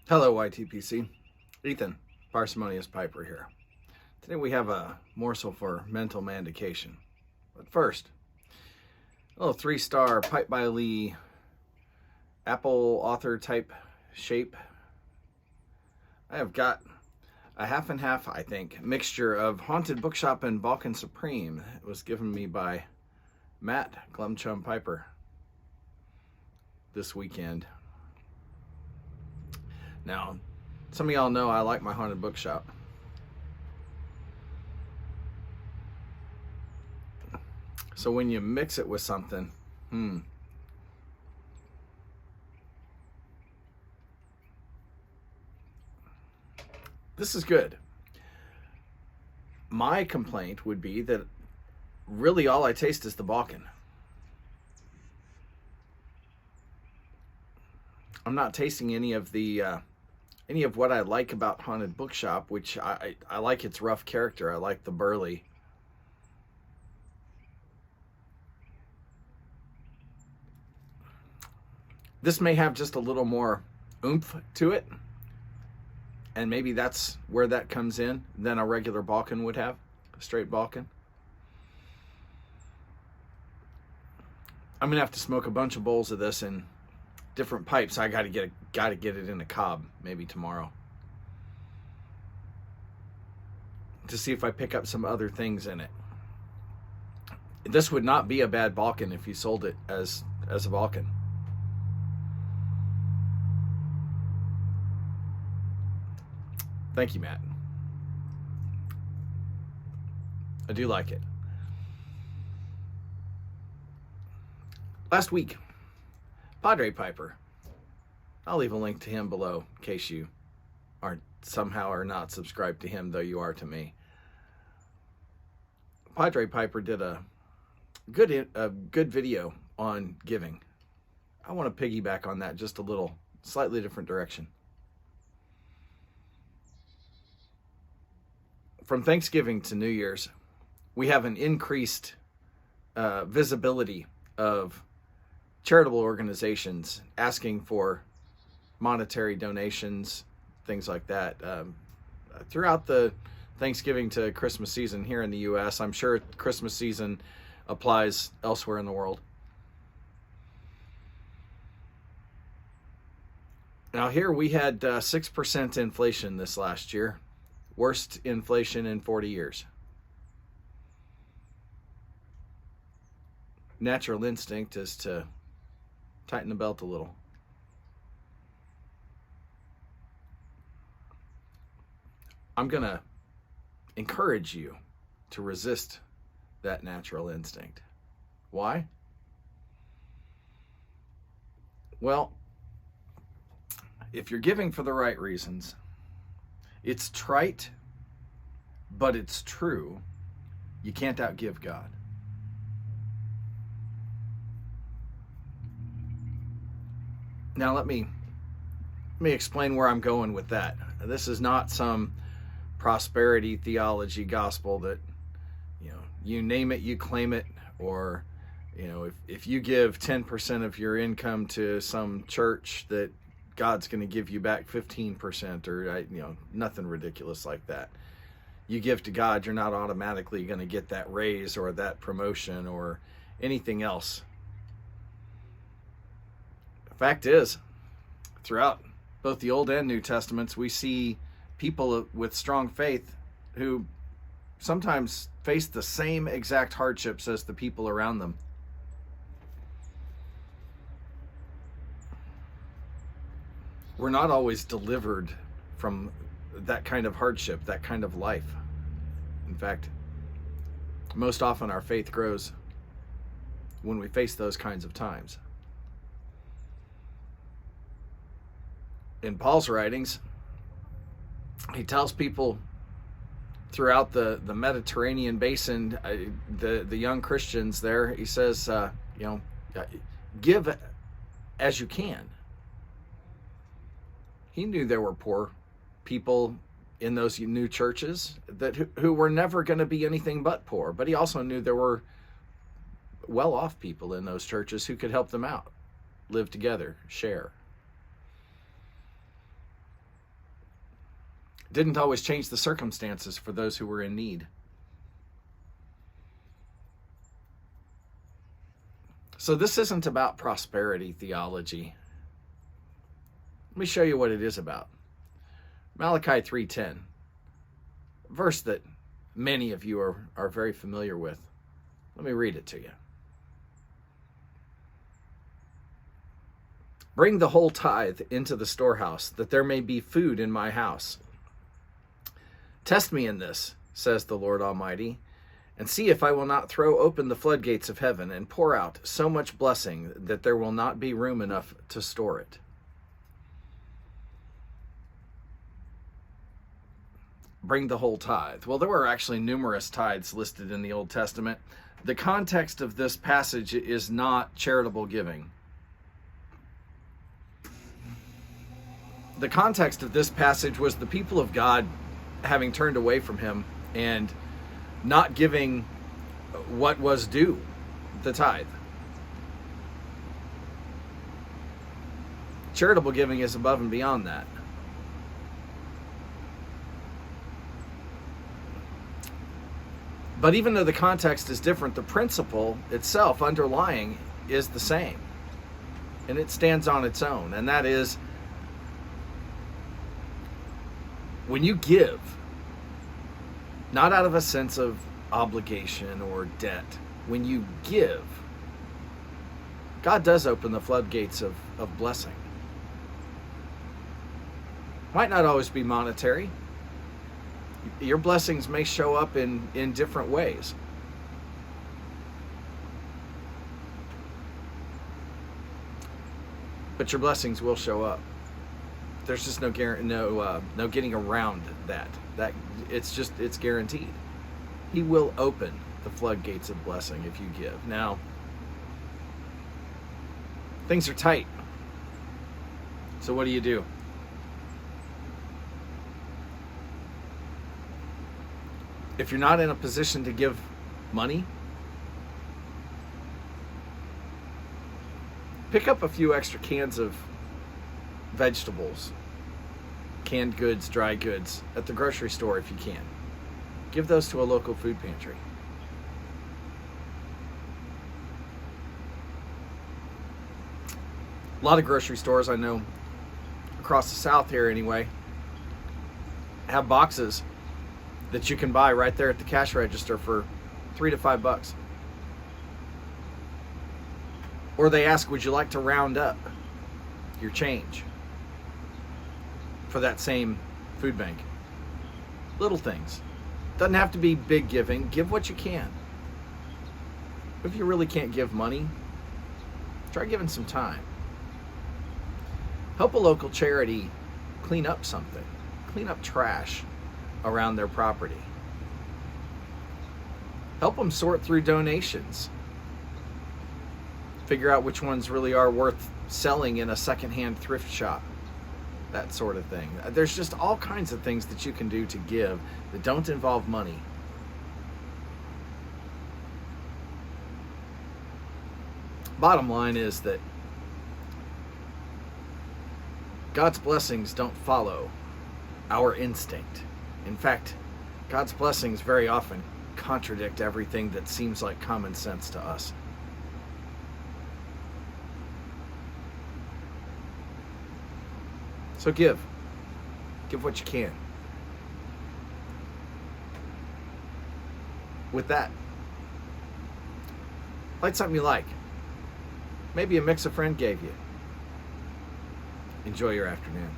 Hello, YTPC. Ethan, Parsimonious Piper here. Today we have a morsel for mental manducation. But first, a little 3-star Pipe by Lee Apple author type shape. I have got a half and half, I think, mixture of Haunted Bookshop and Balkan Supreme. It was given me by Matt Glumchum Piper this weekend. Now, some of y'all know I like my Haunted Bookshop. So when you mix it with something, this is good. My complaint would be that really all I taste is the Balkan. I'm not tasting any of what I like about Haunted Bookshop, which I like its rough character. I like the burly. This may have just a little more oomph to it, and maybe that's where that comes in than a regular Balkan would have, a straight Balkan. I'm gonna have to smoke a bunch of bowls of this in different pipes. I gotta get it in a cob maybe tomorrow to see if I pick up some other things in it. This would not be a bad Balkan if you sold it as a Balkan. Thank you, Matt. I do like it. Last week, Padre Piper. I'll leave a link to him below in case you aren't somehow or not subscribed to him, though you are to me. Padre Piper did a good video on giving. I want to piggyback on that just a little, slightly different direction. From Thanksgiving to New Year's, we have an increased visibility of charitable organizations asking for monetary donations, things like that. Throughout the Thanksgiving to Christmas season here in the U.S., I'm sure Christmas season applies elsewhere in the world. Now here we had 6% inflation this last year. Worst inflation in 40 years. Natural instinct is to tighten the belt a little. I'm going to encourage you to resist that natural instinct. Why? Well, if you're giving for the right reasons, it's trite, but it's true. You can't outgive God. Now let me explain where I'm going with that. This is not some prosperity theology gospel that, you name it, you claim it, or, if you give 10% of your income to some church that God's going to give you back 15%, or nothing ridiculous like that. You give to God, you're not automatically going to get that raise or that promotion or anything else. The fact is, throughout both the Old and New Testaments, we see people with strong faith who sometimes face the same exact hardships as the people around them. We're not always delivered from that kind of hardship, that kind of life. In fact, most often our faith grows when we face those kinds of times. In Paul's writings, he tells people throughout the Mediterranean basin, the young Christians there, he says, give as you can. He knew there were poor people in those new churches who were never going to be anything but poor. But he also knew there were well-off people in those churches who could help them out, live together, share. Didn't always change the circumstances for those who were in need. So this isn't about prosperity theology. Let me show you what it is about. Malachi 3:10, a verse that many of you are very familiar with. Let me read it to you. Bring the whole tithe into the storehouse, that there may be food in my house. Test me in this, says the Lord Almighty, and see if I will not throw open the floodgates of heaven and pour out so much blessing that there will not be room enough to store it. Bring the whole tithe. Well, there were actually numerous tithes listed in the Old Testament. The context of this passage is not charitable giving. The context of this passage was the people of God having turned away from him and not giving what was due, the tithe. Charitable giving is above and beyond that. But even though the context is different, the principle itself underlying is the same. And it stands on its own. And that is, when you give, not out of a sense of obligation or debt, when you give, God does open the floodgates of blessing. Might not always be monetary. Your blessings may show up in different ways. But your blessings will show up. There's just no getting around that. It's guaranteed. He will open the floodgates of blessing if you give. Now, things are tight. So what do? If you're not in a position to give money, pick up a few extra cans of vegetables, canned goods, dry goods at the grocery store if you can. Give those to a local food pantry. A lot of grocery stores, I know, across the South here anyway, have boxes that you can buy right there at the cash register for $3 to $5. Or they ask, would you like to round up your change for that same food bank? Little things. Doesn't have to be big giving. Give what you can. If you really can't give money, try giving some time. Help a local charity clean up something. Clean up trash around their property. Help them sort through donations. Figure out which ones really are worth selling in a secondhand thrift shop. That sort of thing. There's just all kinds of things that you can do to give that don't involve money. Bottom line is that God's blessings don't follow our instinct. In fact, God's blessings very often contradict everything that seems like common sense to us. So give. Give what you can. With that, light something you like. Maybe a mix a friend gave you. Enjoy your afternoon.